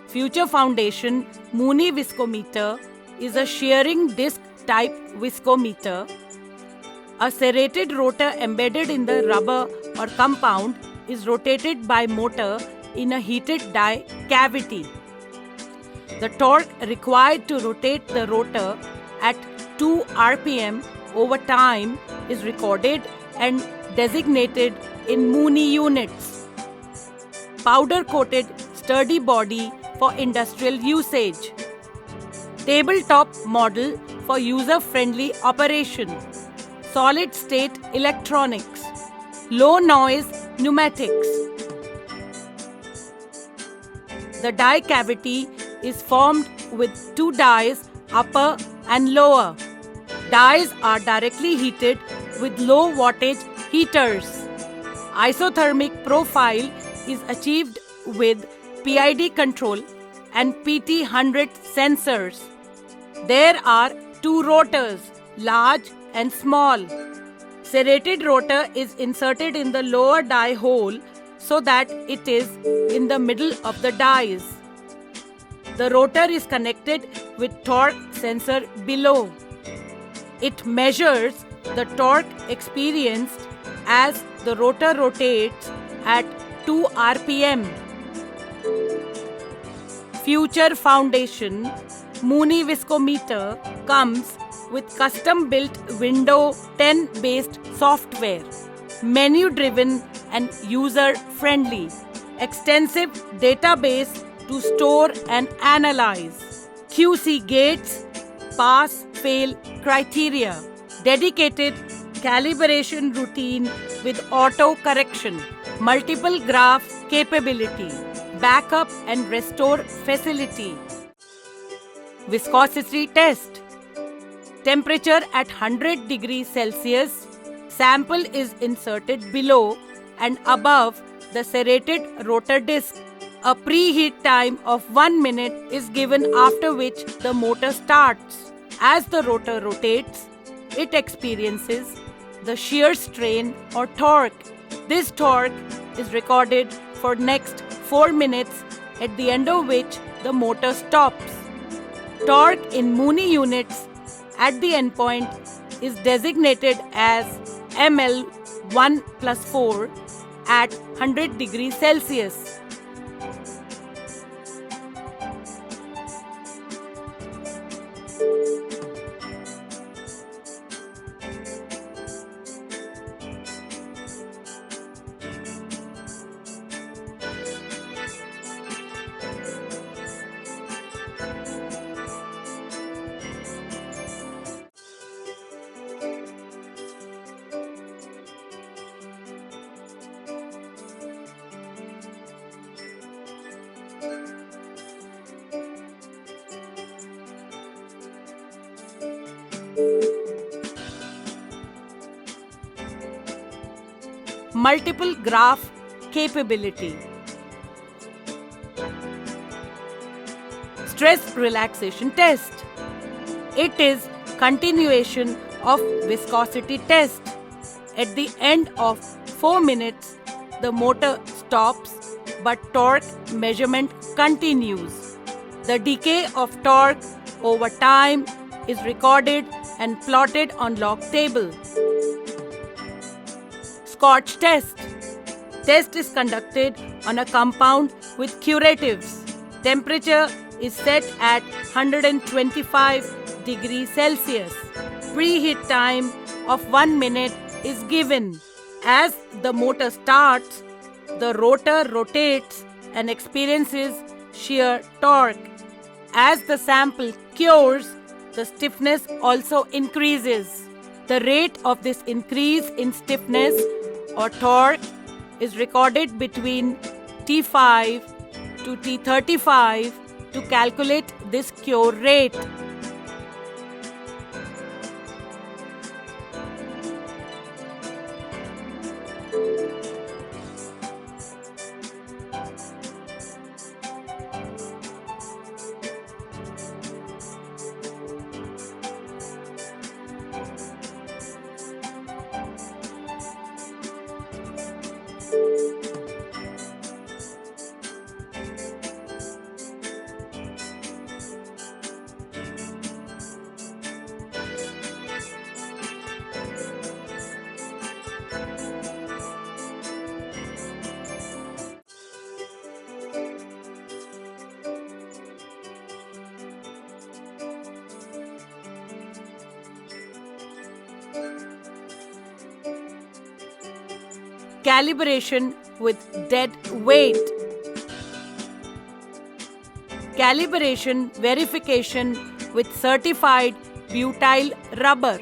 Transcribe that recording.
Future Foundation Mooney Viscometer is a shearing disc type viscometer. A serrated rotor embedded in the rubber or compound is rotated by motor in a heated die cavity. The torque required to rotate the rotor at 2 rpm over time is recorded and designated in Mooney units. Powder-coated sturdy body for industrial usage. Tabletop model for user-friendly operation. Solid-state electronics. Low-noise pneumatics. The die cavity is formed with two dies, upper and lower. Dies are directly heated with low wattage heaters. Isothermic profile is achieved with PID control and PT100 sensors. There are two rotors, large and small. Serrated rotor is inserted in the lower die hole so that it is in the middle of the dies. The rotor is connected with torque sensor below. It measures the torque experienced as the rotor rotates at 2 rpm. Future Foundation Mooney Viscometer comes with custom-built Windows 10 based software, menu-driven and user-friendly, extensive database to store and analyze, QC gates, pass-fail criteria, dedicated calibration routine with auto-correction, multiple graph capability, backup and restore facility. Viscosity test. Temperature at 100 degrees Celsius. Sample is inserted below and above the serrated rotor disc. A preheat time of 1 minute is given, after which the motor starts. As the rotor rotates, it experiences the shear strain or torque. This torque is recorded for next 4 minutes, at the end of which the motor stops. Torque in Mooney units at the endpoint is designated as ML1 plus 4 at 100 degrees Celsius. Multiple graph capability. Stress relaxation test. It is continuation of viscosity test. At the end of 4 minutes, the motor stops, but torque measurement continues. The decay of torque over time is recorded and plotted on log table. Scotch test. Test is conducted on a compound with curatives. Temperature is set at 125 degrees Celsius. Preheat time of 1 minute is given. As the motor starts, the rotor rotates and experiences shear torque. As the sample cures, the stiffness also increases. The rate of this increase in stiffness or torque is recorded between T5 to T35 to calculate this cure rate. Calibration with dead weight. Calibration verification with certified butyl rubber.